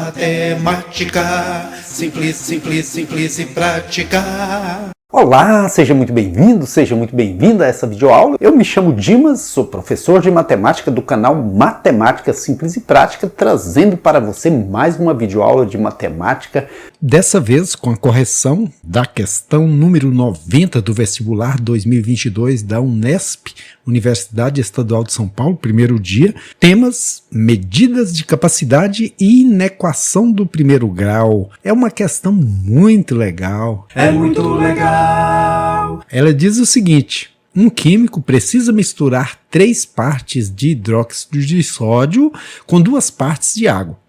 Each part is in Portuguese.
Matemática, simples, simples, simples e prática. Olá, seja muito bem-vindo, seja muito bem-vinda a essa videoaula. Eu me chamo Dimas, sou professor de matemática do canal Matemática Simples e Prática, trazendo para você mais uma videoaula de matemática. Dessa vez com a correção da questão número 90 do vestibular 2022 da Unesp, Universidade Estadual de São Paulo, primeiro dia. Temas: medidas de capacidade e inequação do primeiro grau. É uma questão muito legal. É muito legal. Ela diz o seguinte: um químico precisa misturar 3 partes de hidróxido de sódio com 2 partes de água.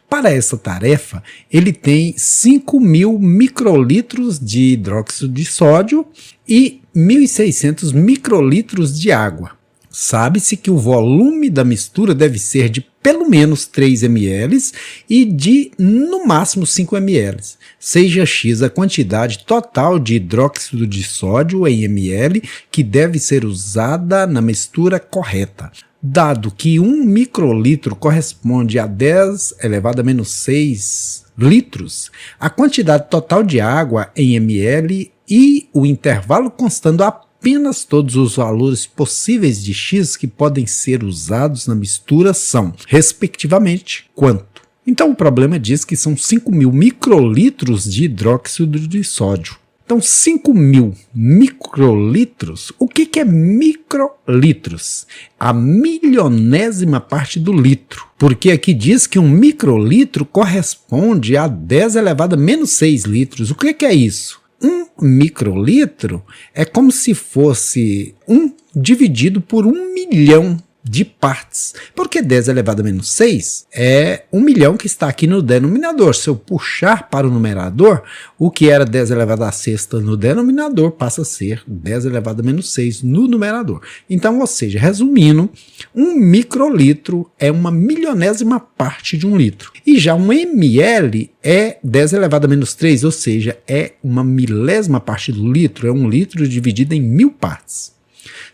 Para essa tarefa, ele tem 5.000 microlitros de hidróxido de sódio e 1.600 microlitros de água. Sabe-se que o volume da mistura deve ser de pelo menos 3 ml e de, no máximo, 5 ml. Seja X a quantidade total de hidróxido de sódio em ml que deve ser usada na mistura correta. Dado que 1 microlitro corresponde a 10 elevado a menos 6 litros, a quantidade total de água em ml e o intervalo constando apenas todos os valores possíveis de X que podem ser usados na mistura são, respectivamente, quanto? Então o problema diz que são 5.000 microlitros de hidróxido de sódio. Então 5.000 microlitros, o que é microlitros? A milionésima parte do litro. Porque aqui diz que um microlitro corresponde a 10 elevado a menos 6 litros. O que é isso? Um microlitro é como se fosse 1 dividido por 1 milhão de partes, porque 10 elevado a menos 6 é 1 milhão que está aqui no denominador. Se eu puxar para o numerador, o que era 10 elevado a sexta no denominador passa a ser 10 elevado a menos 6 no numerador. Então, ou seja, resumindo, um microlitro é uma milionésima parte de um litro. E já um ml é 10 elevado a menos 3, ou seja, é uma milésima parte do litro, é um litro dividido em 1.000 partes.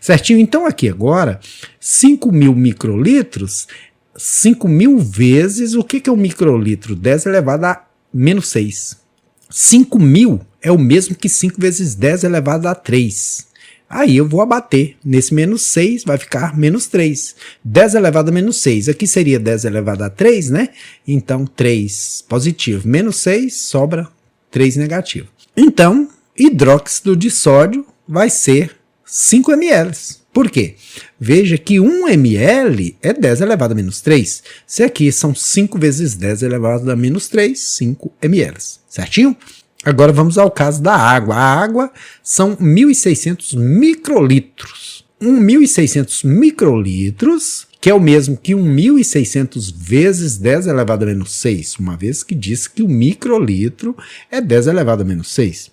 Certinho? Então aqui agora, 5.000 microlitros, 5.000 vezes, o que é um microlitro? 10 elevado a menos 6. 5.000 é o mesmo que 5 vezes 10 elevado a 3. Aí eu vou abater. Nesse menos 6 vai ficar menos 3. 10 elevado a menos 6. Aqui seria 10 elevado a 3, né? Então 3 positivo menos 6 sobra 3 negativo. Então, hidróxido de sódio vai ser 5 ml. Por quê? Veja que 1 ml é 10 elevado a menos 3. Se aqui são 5 vezes 10 elevado a menos 3, 5 ml. Certinho? Agora vamos ao caso da água. A água são 1.600 microlitros. 1.600 microlitros, que é o mesmo que 1.600 vezes 10 elevado a menos 6, uma vez que diz que o microlitro é 10 elevado a menos 6.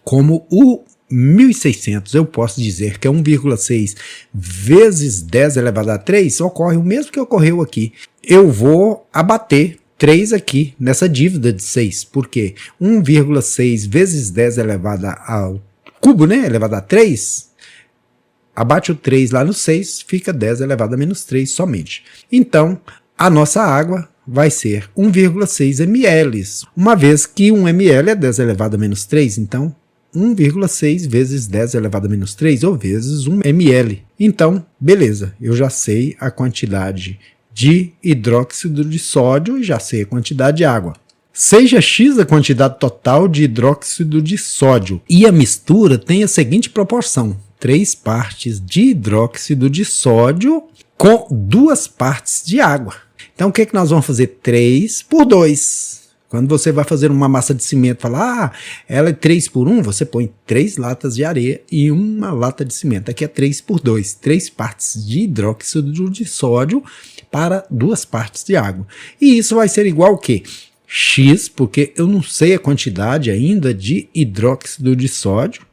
Como o 1.600, eu posso dizer que é 1,6 vezes 10 elevado a 3, ocorre o mesmo que ocorreu aqui. Eu vou abater 3 aqui nessa dívida de 6, porque 1,6 vezes 10 elevado ao cubo, né, elevado a 3, abate o 3 lá no 6, fica 10 elevado a menos 3 somente. Então, a nossa água vai ser 1,6 ml, uma vez que 1 ml é 10 elevado a menos 3, então 1,6 vezes 10 elevado a menos 3 ou vezes 1 ml. Então, beleza, eu já sei a quantidade de hidróxido de sódio e já sei a quantidade de água. Seja X a quantidade total de hidróxido de sódio e a mistura tem a seguinte proporção: 3 partes de hidróxido de sódio com 2 partes de água. Então, o que nós vamos fazer? 3 por 2. Quando você vai fazer uma massa de cimento, fala, ela é 3 por 1, você põe 3 latas de areia e 1 lata de cimento. Aqui é 3 por 2, 3 partes de hidróxido de sódio para 2 partes de água. E isso vai ser igual ao quê? X, porque eu não sei a quantidade ainda de hidróxido de sódio,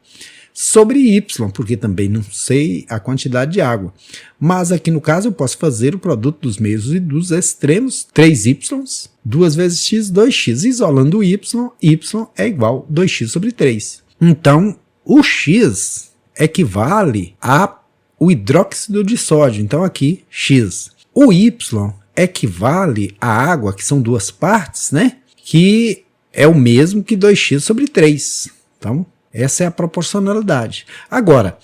sobre Y, porque também não sei a quantidade de água. Mas aqui no caso eu posso fazer o produto dos meios e dos extremos, 3y, 2 vezes x, 2x. Isolando o y, y é igual a 2x sobre 3. Então, o x equivale ao hidróxido de sódio. Então aqui, x. O y equivale à água, que são duas partes, né? Que é o mesmo que 2x sobre 3. Então, essa é a proporcionalidade. Agora,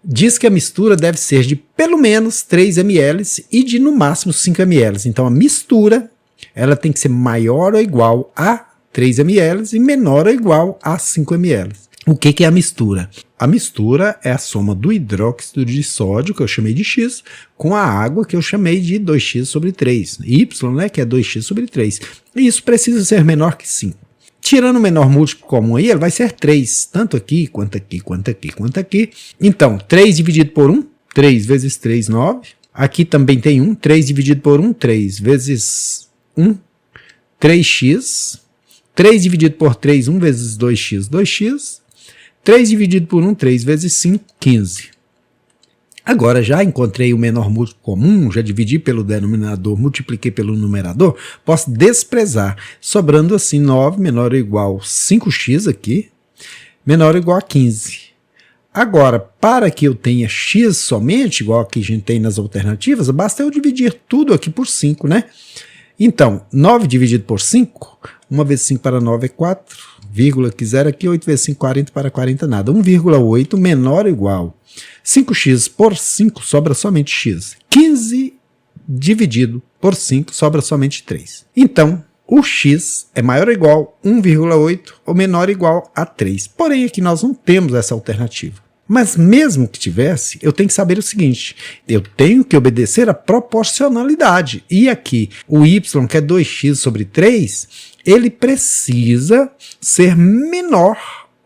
diz que a mistura deve ser de pelo menos 3 ml e de no máximo 5 ml. Então, a mistura ela tem que ser maior ou igual a 3 ml e menor ou igual a 5 ml. O que é a mistura? A mistura é a soma do hidróxido de sódio, que eu chamei de X, com a água, que eu chamei de 2x sobre 3. Y, né, que é 2x sobre 3. E isso precisa ser menor que 5. Tirando o menor múltiplo comum aí, ele vai ser 3. Tanto aqui, quanto aqui, quanto aqui, quanto aqui. Então, 3 dividido por 1, 3 vezes 3, 9. Aqui também tem 1. 3 dividido por 1, 3 vezes 1, 3x. 3 dividido por 3, 1 vezes 2x, 2x. 3 dividido por 1, 3 vezes 5, 15. Agora já encontrei o menor múltiplo comum, já dividi pelo denominador, multipliquei pelo numerador, posso desprezar, sobrando assim 9 menor ou igual a 5x aqui, menor ou igual a 15. Agora, para que eu tenha x somente, igual que a gente tem nas alternativas, basta eu dividir tudo aqui por 5, né? Então, 9 dividido por 5, 1 vezes 5 para 9 é 4, vírgula que 0 aqui, 8 vezes 5, 40 para 40 nada. 1,8 menor ou igual. 5x por 5 sobra somente x. 15 dividido por 5 sobra somente 3. Então, o x é maior ou igual a 1,8 ou menor ou igual a 3. Porém, aqui nós não temos essa alternativa. Mas mesmo que tivesse, eu tenho que saber o seguinte, eu tenho que obedecer a proporcionalidade. E aqui, o y, que é 2x sobre 3, ele precisa ser menor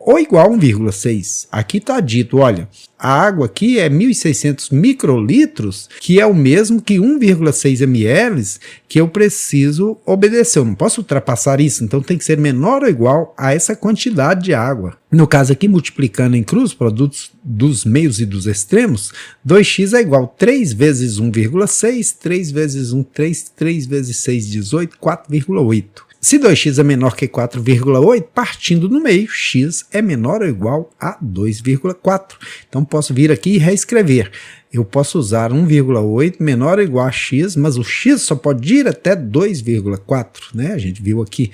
ou igual a 1,6. Aqui está dito, olha, a água aqui é 1.600 microlitros, que é o mesmo que 1,6 ml que eu preciso obedecer. Eu não posso ultrapassar isso, então tem que ser menor ou igual a essa quantidade de água. No caso aqui, multiplicando em cruz, produtos dos meios e dos extremos, 2x é igual a 3 vezes 1,6, 3 vezes 1, 3, 3 vezes 6, 18, 4,8. Se 2x é menor que 4,8, partindo no meio, x é menor ou igual a 2,4. Então, posso vir aqui e reescrever. Eu posso usar 1,8 menor ou igual a x, mas o x só pode ir até 2,4, né? A gente viu aqui.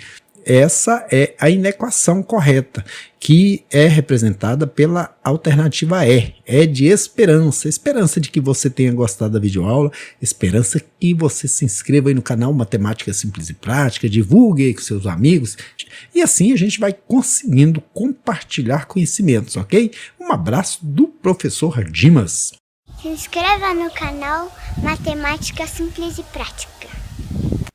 Essa é a inequação correta, que é representada pela alternativa E. É de esperança. Esperança de que você tenha gostado da videoaula, esperança que você se inscreva aí no canal Matemática Simples e Prática, divulgue aí com seus amigos, e assim a gente vai conseguindo compartilhar conhecimentos, ok? Um abraço do professor Dimas. Se inscreva no canal Matemática Simples e Prática.